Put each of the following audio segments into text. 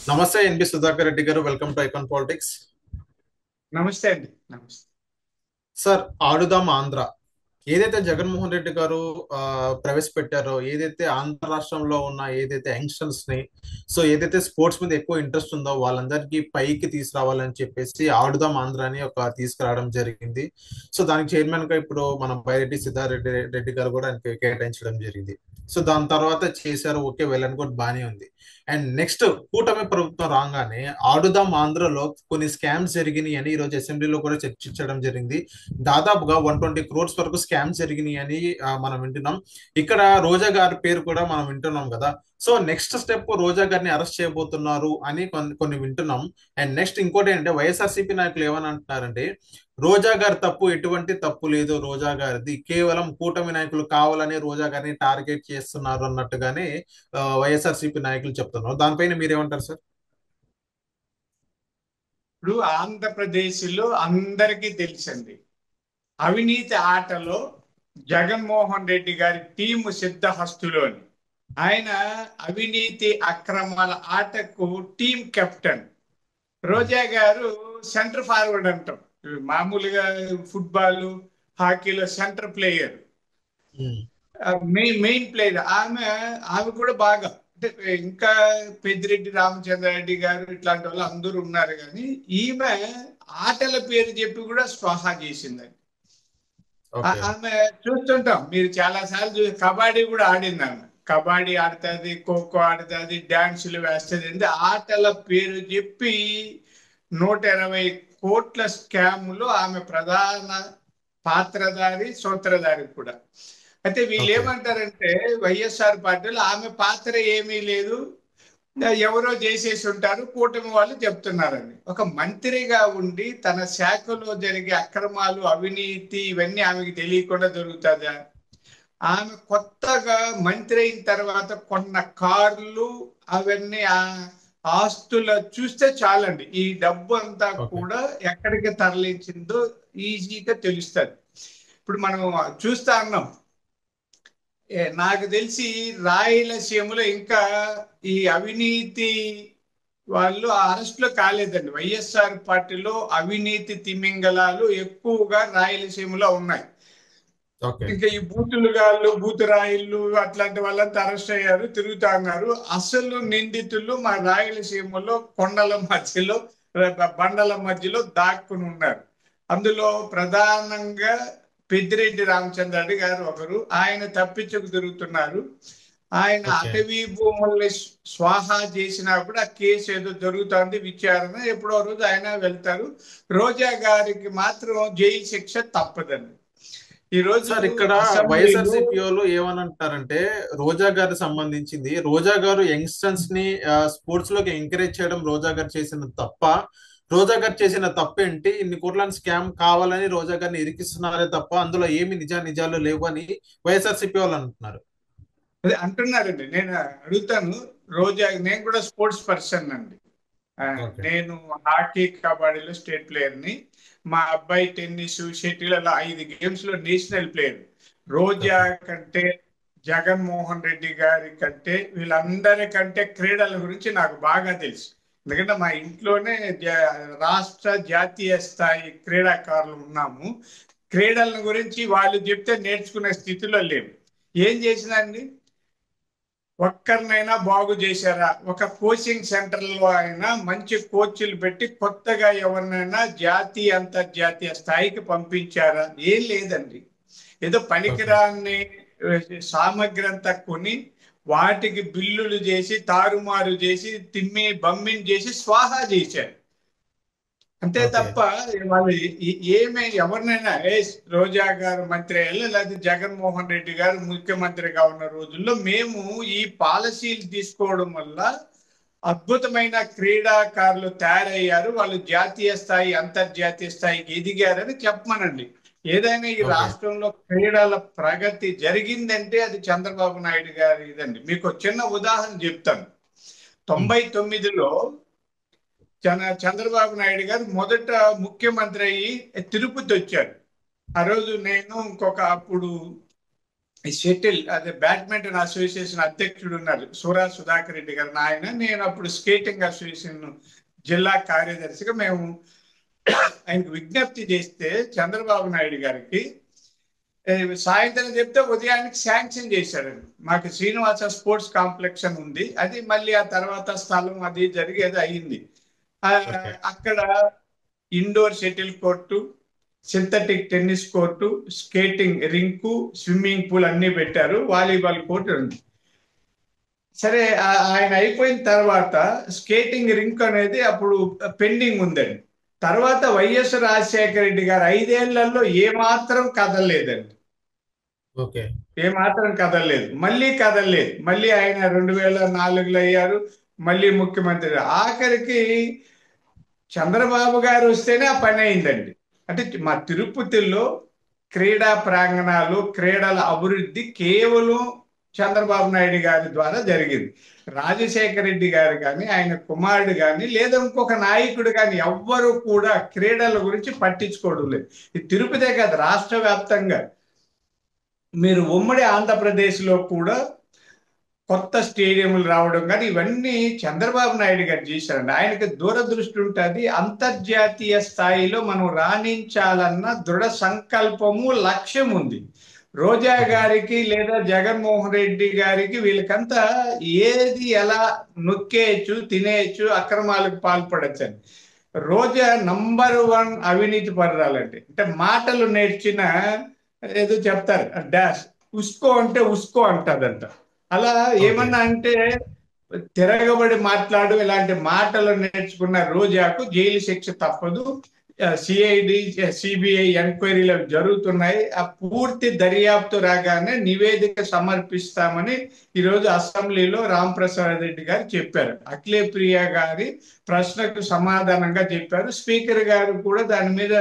నమస్తే ఎన్బి సుధాకర్ రెడ్డి గారు, welcome to icon politics. నమస్తే అండి. నమస్తే. సార్, ఆడుదాం ఆంధ్ర ఏదైతే జగన్మోహన్ రెడ్డి గారు ప్రవేశపెట్టారో, ఏదైతే ఆంధ్ర రాష్ట్రంలో ఉన్న ఏదైతే యంగ్స్టర్స్ ని, ఏదైతే స్పోర్ట్స్ మీద ఎక్కువ ఇంట్రెస్ట్ ఉందో వాళ్ళందరికీ పైకి తీసుకురావాలని చెప్పేసి ఆడుదాం ఆంధ్ర అని ఒక తీసుకురావడం జరిగింది. దానికి చైర్మన్ గా ఇప్పుడు మన బైరెడ్డి సిద్ధారెడ్డి రెడ్డి గారు కూడా ఆయనకి కేటాయించడం జరిగింది. దాని తర్వాత చేశారు, ఓకే, వెల్ అండ్ గుడ్, బానే ఉంది. అండ్ నెక్స్ట్ కూటమి ప్రభుత్వం రాగానే ఆడుదాం ఆంధ్రలో కొన్ని స్కామ్స్ జరిగినాయి అని ఈరోజు అసెంబ్లీలో కూడా చర్చించడం జరిగింది. దాదాపుగా 120 crores వరకు స్కామ్స్ జరిగినాయి అని మనం వింటున్నాం. ఇక్కడ రోజా గారి పేరు కూడా మనం వింటున్నాం కదా. నెక్స్ట్ స్టెప్ రోజా గారిని అరెస్ట్ చేయబోతున్నారు అని కొన్ని వింటున్నాం. అండ్ నెక్స్ట్ ఇంకోటి ఏంటంటే వైఎస్ఆర్సీపీ నాయకులు ఏమని అంటున్నారంటే, రోజా గారి తప్పు ఎటువంటి తప్పు లేదు, రోజా గారిది కేవలం కూటమి నాయకులు కావాలని రోజా గారిని టార్గెట్ చేస్తున్నారు అన్నట్టుగానే వైఎస్ఆర్సీపీ నాయకులు చెప్తున్నారు. దానిపైన మీరేమంటారు సార్? ఇప్పుడు ఆంధ్రప్రదేశ్లో అందరికీ తెలుసండి, అవినీతి ఆటలో జగన్మోహన్ రెడ్డి గారి టీము సిద్ధహస్తులోని ఆయన అవినీతి అక్రమాల ఆటకు టీం కెప్టెన్. రోజా గారు సెంటర్ ఫార్వర్డ్ అంటాం. మామూలుగా ఫుట్బాల్, హాకీలో centre player, um. Main player. ఆమె కూడా బాగా, అంటే ఇంకా పెద్దిరెడ్డి రామచంద్రారెడ్డి గారు ఇట్లాంటి వాళ్ళు అందరూ ఉన్నారు, కానీ ఈమె ఆటల పేరు చెప్పి కూడా స్వాహా చేసిందండి. ఓకే. ఆమె చూస్తుంటాం, మీరు చాలా సార్లు కబడ్డీ కూడా ఆడింది ఆమె. కబడ్డీ ఆడుతుంది, ఖోఖో ఆడుతుంది, డాన్సులు వేస్తుంది. ఆటల పేరు చెప్పి 120 కోట్ల స్కాములో ఆమె ప్రధాన పాత్రధారి, సూత్రధారి కూడా. అయితే వీళ్ళు ఓకే. ఏమంటారంటే, వైఎస్ఆర్ పార్టీలో ఆమె పాత్ర ఏమీ లేదు, ఎవరో చేసేసి ఉంటారు, కూటమి వాళ్ళు చెప్తున్నారని. ఒక మంత్రిగా ఉండి తన శాఖలో జరిగే అక్రమాలు, అవినీతి ఇవన్నీ ఆమెకి తెలియకుండా జరుగుతుందా? ఆమె కొత్తగా మంత్రి అయిన తర్వాత కొన్న కార్లు అవన్నీ ఆస్తుల చూస్తే చాలండి, ఈ డబ్బు అంతా ఓకే. కూడా ఎక్కడికి తరలించిందో ఈజీగా తెలుస్తుంది. ఇప్పుడు మనం చూస్తా ఉన్నాం, నాకు తెలిసి రాయలసీమలో ఇంకా ఈ అవినీతి వాళ్ళు అరెస్టులు కాలేదండి. వైఎస్ఆర్ పార్టీలో అవినీతి తిమింగలాలు ఎక్కువగా రాయలసీమలో ఉన్నాయి. ఓకే. ఇంకా ఈ బూతులుగాళ్ళు, బూతురాయిళ్ళు అట్లాంటి వాళ్ళంతా అరెస్ట్ అయ్యారు, తిరుగుతా ఉన్నారు. అసలు నిందితులు మా రాయలసీమలో కొండల మధ్యలో, బండల మధ్యలో దాక్కుని ఉన్నారు. అందులో ప్రధానంగా పెద్దిరెడ్డి రామచంద్రారెడ్డి గారు ఒకరు. ఆయన తప్పించుకు తిరుగుతున్నారు. ఆయన ఓకే. అటవీ భూముల్ని స్వాహా చేసినా కూడా కేసు ఏదో జరుగుతుంది, విచారణ. ఎప్పుడో రోజు ఆయన వెళ్తారు. రోజా గారికి మాత్రం జైలు శిక్ష తప్పదండి. ఈ రోజు సార్, ఇక్కడ అసెంబ్లీలో వైఎస్ఆర్సీపీ వాళ్ళు ఏమని అంటారంటే, రోజా గారు సంబంధించింది, రోజా గారు యంగ్స్టర్స్ ని స్పోర్ట్స్ లోకి ఎంకరేజ్ చేయడం రోజా గారు చేసిన తప్ప, రోజా గారు చేసిన తప్పేంటి? ఇన్ని కోట్ల స్కామ్ కావాలని రోజా గారిని ఇరికిస్తున్నారే తప్ప అందులో ఏమి నిజాలు లేవు అని వైఎస్ఆర్సీపీ వాళ్ళు అంటున్నారు. అదే అంటున్నారండి. నేను అడుగుతాను, రోజా, నేను కూడా స్పోర్ట్స్ పర్సన్ అండి. ఆ, ఓకే. నేను హాకీ, కబడ్డీలో స్టేట్ ప్లేయర్ని. మా అబ్బాయి టెన్నిస్, షటిల్, అలా 5 గేమ్స్ లో నేషనల్ ప్లేయర్. రోజా ఓకే. కంటే, జగన్మోహన్ రెడ్డి గారి కంటే, వీళ్ళందరికంటే క్రీడల గురించి నాకు బాగా తెలుసు. ఎందుకంటే మా ఇంట్లోనే రాష్ట్ర, జాతీయ స్థాయి క్రీడాకారులు ఉన్నాము. క్రీడల గురించి వాళ్ళు చెప్తే నేర్చుకునే స్థితిలో లేవు. ఏం చేసినండి, ఒక్కరినైనా బాగు చేశారా? ఒక కోచింగ్ సెంటర్లో అయినా మంచి కోచ్లు పెట్టి కొత్తగా ఎవరినైనా జాతీయ, అంతర్జాతీయ స్థాయికి పంపించారా? ఏం లేదండి. ఏదో ఓకే. పనికిరాని సామగ్రి అంతా కొని వాటికి బిల్లులు చేసి, తారుమారు చేసి, తిమ్మి బమ్మిని చేసి స్వాహా చేశారు. అంతే ఓకే. తప్ప వాళ్ళు ఏమే ఎవరినైనా, రోజా గారు మంత్రి అయ్యారు, లేకపోతే జగన్మోహన్ రెడ్డి గారు ముఖ్యమంత్రిగా ఉన్న రోజుల్లో మేము ఈ పాలసీలు తీసుకోవడం వల్ల అద్భుతమైన క్రీడాకారులు తయారయ్యారు, వాళ్ళు జాతీయ స్థాయి, అంతర్జాతీయ స్థాయికి ఎదిగారని చెప్పమనండి. ఏదైనా ఈ ఓకే. రాష్ట్రంలో క్రీడల ప్రగతి జరిగిందంటే అది చంద్రబాబు నాయుడు గారి ఇదండి. మీకు ఒక చిన్న ఉదాహరణ చెప్తాను. ఉమ్. 99లో చంద్రబాబు నాయుడు గారు మొదట ముఖ్యమంత్రి అయ్యి తిరుపతి వచ్చారు. ఆ రోజు నేను ఇంకొక అప్పుడు ఈ షటిల్ అదే బ్యాడ్మింటన్ అసోసియేషన్ అధ్యక్షుడు ఉన్నారు సూరా సుధాకర్ రెడ్డి గారు ఆయన, నేను అప్పుడు స్కేటింగ్ అసోసియేషన్ జిల్లా కార్యదర్శిగా మేము ఆయనకు విజ్ఞప్తి చేస్తే చంద్రబాబు నాయుడు గారికి సాయంత్రం చెప్తే ఉదయానికి శాంక్షన్ చేశారండి. మాకు శ్రీనివాస స్పోర్ట్స్ కాంప్లెక్స్ అని ఉంది, అది మళ్ళీ ఆ తర్వాత స్థలం అది జరిగేది అయ్యింది. ఓకే. అక్కడ indoor shuttle court, synthetic tennis court, skating rink, swimming pool అన్ని పెట్టారు, వాలీబాల్ కోర్టు ఉంది. సరే ఆయన అయిపోయిన తర్వాత స్కేటింగ్ రింక్ అనేది అప్పుడు పెండింగ్ ఉందండి. తర్వాత వైఎస్ రాజశేఖర రెడ్డి గారు 5 ఏళ్లలో ఏమాత్రం కదలలేదండి, ఓకే. ఏమాత్రం కదలలేదు, మళ్ళీ కదలలేదు. మళ్ళీ ఆయన 2004లో అయ్యారు, మళ్ళీ ముఖ్యమంత్రి. ఆఖరికి చంద్రబాబు గారు వస్తేనే ఆ పని అయిందండి. అంటే మా తిరుపతిలో క్రీడా ప్రాంగణాలు, క్రీడల అభివృద్ధి కేవలం చంద్రబాబు నాయుడు గారి ద్వారా జరిగింది. రాజశేఖర రెడ్డి గారు కానీ, ఆయన కుమారుడు కానీ, లేదా ఇంకొక నాయకుడు కానీ ఎవ్వరూ కూడా క్రీడల గురించి పట్టించుకోవడం లేదు. ఈ తిరుపతే కాదు, రాష్ట్ర వ్యాప్తంగా మీరు ఉమ్మడి ఆంధ్రప్రదేశ్లో కూడా కొత్త స్టేడియంలు రావడం కానీ ఇవన్నీ చంద్రబాబు నాయుడు గారు చేశారండి. ఆయనకి దూరదృష్టి ఉంటుంది. అంతర్జాతీయ స్థాయిలో మనం రాణించాలన్న దృఢ సంకల్పము, లక్ష్యం ఉంది. రోజా గారికి లేదా జగన్మోహన్ రెడ్డి గారికి వీళ్ళకంతా ఏది ఎలా నొక్కేయచ్చు, తినేయచ్చు, అక్రమాలకు పాల్పడచ్చు అని. రోజా నంబర్ 1 అవినీతి పరురాలంటే, అంటే మాటలు నేర్చిన ఏదో చెప్తారు డాష్, ఉస్కో అంటే ఉస్కో అంటదంట. అలా ఓకే. ఏమన్నా అంటే తిరగబడి మాట్లాడు ఇలాంటి మాటలు నేర్చుకున్న రోజాకు జైలు శిక్ష తప్పదు. సిఐడి సిబిఐ ఎంక్వైరీలు జరుగుతున్నాయి, ఆ పూర్తి దర్యాప్తు రాగానే నివేదిక సమర్పిస్తామని ఈరోజు అసెంబ్లీలో రాంప్రసాద్ రెడ్డి గారు చెప్పారు. అఖిలే ప్రియ గారి ప్రశ్నకు సమాధానంగా చెప్పారు. స్పీకర్ గారు కూడా దాని మీద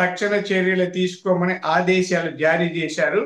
తక్షణ చర్యలు తీసుకోమని ఆదేశాలు జారీ చేశారు.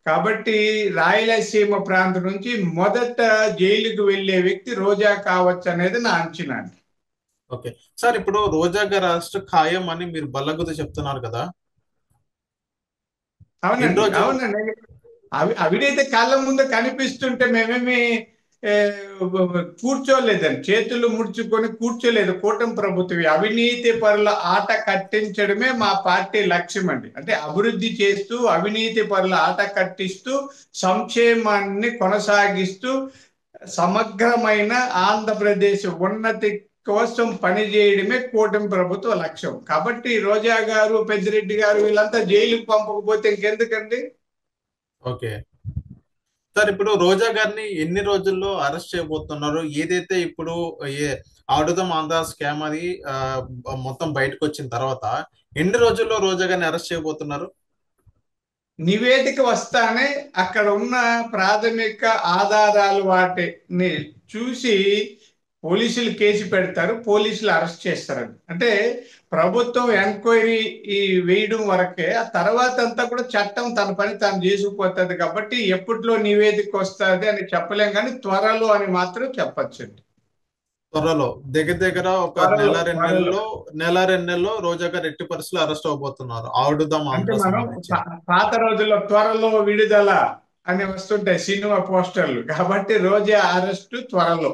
కాబట్టి రాయలసీమ ప్రాంతం నుంచి మొదట జైలుకు వెళ్లే వ్యక్తి రోజా కావచ్చు అనేది నా అంచనా. ఓకే. సార్, ఇప్పుడు రోజా గారి అరెస్ట్ ఖాయం అని మీరు బల్లగుద్ది చెప్తున్నారు కదా. ఎన్ని అవునండి, రోజులు? అవునండి. అవినైతే కళ్ళ ముందు కనిపిస్తుంటే మేమేమి ఏ, కూర్చోలేదండి, చేతులు ముడుచుకొని కూర్చోలేదు. కూటమి ప్రభుత్వం అవినీతి పరుల ఆట కట్టించడమే మా పార్టీ లక్ష్యం అండి. అంటే అభివృద్ధి చేస్తూ, అవినీతి పరుల ఆట కట్టిస్తూ, సంక్షేమాన్ని కొనసాగిస్తూ, సమగ్రమైన ఆంధ్రప్రదేశ్ ఉన్నతి కోసం పనిచేయడమే కూటమి ప్రభుత్వ లక్ష్యం. కాబట్టి రోజా గారు, పెద్దిరెడ్డి గారు వీళ్ళంతా జైలుకు పంపకపోతే ఇంకెందుకండి. ఓకే. సార్, ఇప్పుడు రోజా గారిని ఎన్ని రోజుల్లో అరెస్ట్ చేయబోతున్నారు? ఏదైతే ఇప్పుడు ఏ ఆడుదాం ఆంధ్ర స్కామ్ అది మొత్తం బయటకు వచ్చిన తర్వాత ఎన్ని రోజుల్లో రోజా గారిని అరెస్ట్ చేయబోతున్నారు? నివేదిక వస్తానే అక్కడ ఉన్న ప్రాథమిక ఆధారాలు వాటిని చూసి పోలీసులు కేసు పెడతారు, పోలీసులు అరెస్ట్ చేస్తారండి. అంటే ప్రభుత్వం ఎంక్వైరీ వేయడం వరకే, ఆ తర్వాత అంతా కూడా చట్టం తన పని తాను చేసుకుపోతుంది. కాబట్టి ఎప్పట్లో నివేదిక వస్తుంది అని చెప్పలేం, కానీ త్వరలో అని మాత్రం చెప్పచ్చండి. త్వరలో, దగ్గర దగ్గర ఒక త్వరలో నెల రెండు త్వరలో నెలల్లో, రెండు నెలల్లో రోజా గారు ఎట్టి పరిస్థితుల్లో అరెస్ట్ అవబోతున్నారు ఆడుదాం అంటే ఆంధ్ర మనం సంబంధించి. పాత రోజుల్లో త్వరలో విడుదల అని వస్తుంటాయి సినిమా పోస్టర్లు, కాబట్టి రోజా అరెస్ట్ త్వరలో.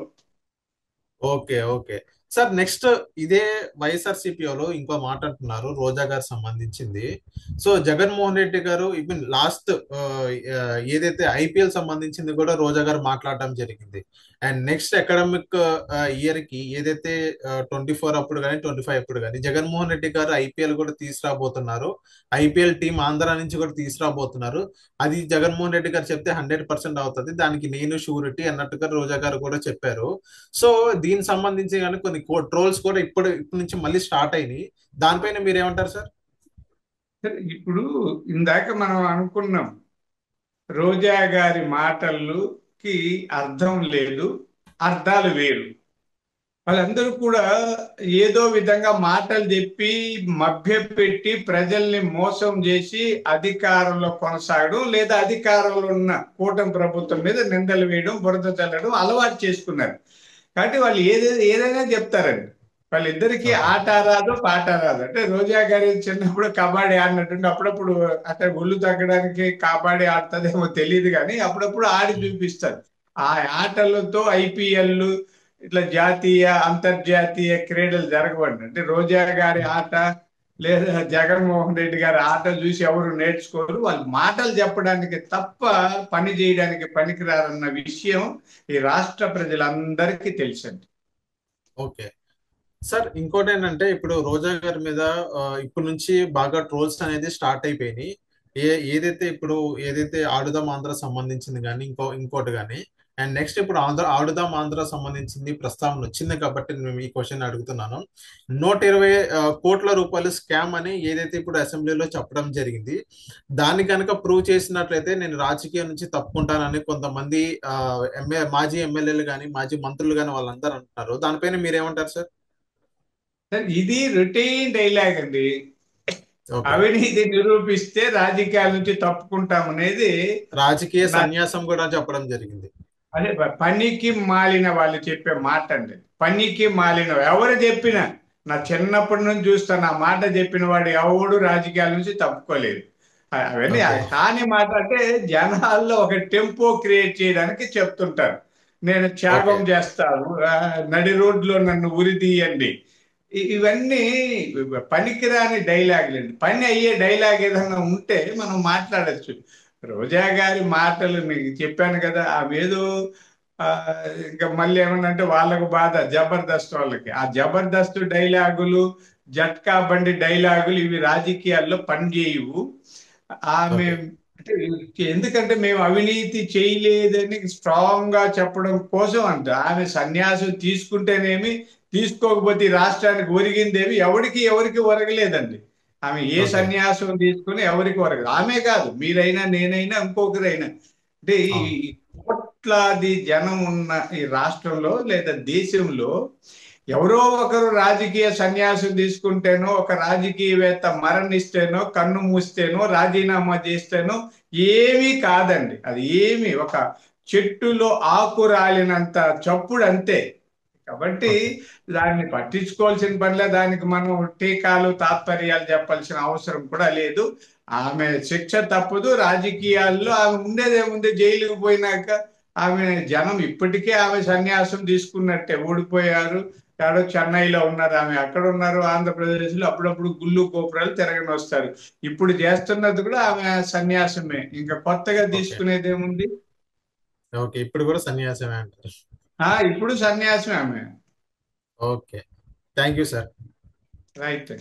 ఓకే. ఓకే. సార్, నెక్స్ట్ ఇదే వైఎస్ఆర్సీపీలో ఇంకో మాట అంటున్నారు రోజా గారు సంబంధించింది. సో జగన్మోహన్ రెడ్డి గారు ఈవెన్ లాస్ట్ ఏదైతే ఐపీఎల్ సంబంధించింది కూడా రోజా గారు మాట్లాడడం జరిగింది. అండ్ నెక్స్ట్ అకాడమిక్ ఇయర్ కి ఏదైతే 24 అప్పుడు కానీ 25 అప్పుడు కానీ జగన్మోహన్ రెడ్డి గారు ఐపీఎల్ కూడా తీసుకురాబోతున్నారు. ఐపీఎల్ టీం ఆంధ్ర నుంచి కూడా తీసుకురాబోతున్నారు. అది జగన్మోహన్ రెడ్డి గారు చెప్తే 100% అవుతుంది, దానికి నేను షూరిటీ అన్నట్టుగా రోజా గారు కూడా చెప్పారు. సో దీనికి సంబంధించి కానీ కొన్ని ట్రోల్స్ కూడా ఇప్పటి నుంచి మళ్ళీ స్టార్ట్ అయినాయి. దానిపైన మీరేమంటారు సార్? ఇప్పుడు ఇందాక మనం అనుకున్నాం, రోజా గారి మాటలకి అర్థం లేదు, అర్థాలు వేరు. వాళ్ళందరూ కూడా ఏదో విధంగా మాటలు చెప్పి మభ్యపెట్టి ప్రజల్ని మోసం చేసి అధికారంలో కొనసాగడం, లేదా అధికారంలో ఉన్న కూటమి ప్రభుత్వం మీద నిందలు వేయడం, బురద చల్లడం అలవాటు చేసుకున్నారు. కాబట్టి వాళ్ళు ఏదైనా చెప్తారండి. వాళ్ళిద్దరికి ఓకే. ఆట రాదు పాట రాదు. అంటే రోజా గారి చిన్నప్పుడు కబడ్డీ ఆడినట్టుండి అప్పుడప్పుడు అంటే ఒళ్ళు తగ్గడానికి కబడ్డీ ఆడుతుందేమో తెలియదు కానీ అప్పుడప్పుడు ఆడి చూపిస్తారు. ఆ ఆటలతో ఐపీఎల్ ఇట్లా జాతీయ అంతర్జాతీయ క్రీడలు జరగబడి అంటే రోజా గారి ఆట లేదా జగన్మోహన్ రెడ్డి గారి ఆట చూసి ఎవరు నేర్చుకోరు. వాళ్ళు మాటలు చెప్పడానికి తప్ప పని చేయడానికి పనికిరారన్న విషయం ఈ రాష్ట్ర ప్రజలందరికీ తెలుసండి. ఓకే సార్, ఇంకోటి ఏంటంటే ఇప్పుడు రోజా గారి మీద ఇప్పటి నుంచి బాగా ట్రోల్స్ అనేది స్టార్ట్ అయిపోయినాయి. ఏదైతే ఇప్పుడు ఏదైతే ఆడుదాం ఆంధ్ర సంబంధించింది కానీ ఇంకోటి కానీ, అండ్ నెక్స్ట్ ఇప్పుడు ఆడుదాం ఆంధ్ర సంబంధించింది ప్రస్తావన వచ్చింది కాబట్టి నేను ఈ క్వశ్చన్ అడుగుతున్నాను. 120 కోట్ల రూపాయలు స్కామ్ అని ఏదైతే ఇప్పుడు అసెంబ్లీలో చెప్పడం జరిగింది, దాన్ని కనుక ప్రూవ్ చేసినట్లయితే నేను రాజకీయం నుంచి తప్పుకుంటానని కొంతమంది మాజీ ఎమ్మెల్యేలు కానీ మాజీ మంత్రులు కానీ వాళ్ళందరూ అంటున్నారు. దానిపైన మీరేమంటారు సార్? సార్, ఇది రొటీన్ డైలాగ్ అండి. ఓకే. అవినీతి నిరూపిస్తే రాజకీయాల నుంచి తప్పుకుంటాం అనేది రాజకీయ నా సన్యాసం కూడా చెప్పడం జరిగింది. అదే పనికి మాలిన వాళ్ళు చెప్పే మాట అండి. పనికి మాలిన ఎవరు చెప్పినా నా చిన్నప్పటి నుంచి చూస్తాను ఆ మాట చెప్పిన వాడు ఎవడు రాజకీయాల నుంచి తప్పుకోలేదు. అవన్నీ ఓకే. కాని మాట అంటే జనాల్లో ఒక టెంపో క్రియేట్ చేయడానికి చెప్తుంటారు. నేను ఓకే. త్యాగం చేస్తాను, నడి రోడ్లో నన్ను ఉరి తీయండి. ఇవన్నీ పనికిరాని డైలాగులు అండి. పని అయ్యే డైలాగ్ ఏదైనా ఉంటే మనం మాట్లాడచ్చు. రోజా గారి మాటలు మీకు చెప్పాను కదా, ఆమెదో ఆ, ఇంకా మళ్ళీ ఏమన్నా అంటే వాళ్ళకు బాధ జబర్దస్త్ వాళ్ళకి ఆ జబర్దస్త్ డైలాగులు, జట్కా బండి డైలాగులు ఇవి రాజకీయాల్లో పనిచేయవు. ఆమె ఓకే. అంటే ఎందుకంటే మేము అవినీతి చేయలేదని స్ట్రాంగ్ గా చెప్పడం కోసం అంట. ఆమె సన్యాసం తీసుకుంటేనేమి తీసుకోకపోతే ఈ రాష్ట్రానికి ఒరిగిందేమి ఎవరికి ఒరగలేదండి. ఆమె ఏ ఓకే. సన్యాసం తీసుకుని ఎవరికి ఒరగదు. ఆమె కాదు, మీరైనా నేనైనా ఇంకొకరైనా. అంటే ఈ అవును. కోట్లాది జనం ఉన్న ఈ రాష్ట్రంలో లేదా దేశంలో ఎవరో ఒకరు రాజకీయ సన్యాసం తీసుకుంటేనో ఒక రాజకీయవేత్త మరణిస్తేనో కన్ను మూస్తేనో రాజీనామా చేస్తేనో ఏమీ కాదండి. అది ఏమి ఒక చెట్టులో ఆకు రాలినంత చప్పుడు అంతే. కాబట్టి ఓకే. దాన్ని పట్టించుకోవాల్సిన పనిలే, దానికి మనం టీకాలు తాత్పర్యాలు చెప్పాల్సిన అవసరం కూడా లేదు. ఆమె శిక్ష తప్పదు. రాజకీయాల్లో ఆమె ఉండేదేముంది, జైలుకు పోయినాక ఆమె జనం ఇప్పటికే ఆమె సన్యాసం తీసుకున్నట్టే. ఓడిపోయారు, ఎక్కడో చెన్నైలో ఉన్నారు, ఆమె అక్కడ ఉన్నారు, ఆంధ్రప్రదేశ్లో అప్పుడప్పుడు గుళ్ళు గోపురాలు తిరగని వస్తారు. ఇప్పుడు చేస్తున్నది కూడా ఆమె సన్యాసమే, ఇంకా కొత్తగా ఓకే. తీసుకునేది ఏముంది. ఓకే. ఇప్పుడు కూడా సన్యాసమే అంటారు. ఇప్పుడు సన్యాసమే ఆమె. Okay. Thank you sir. Right.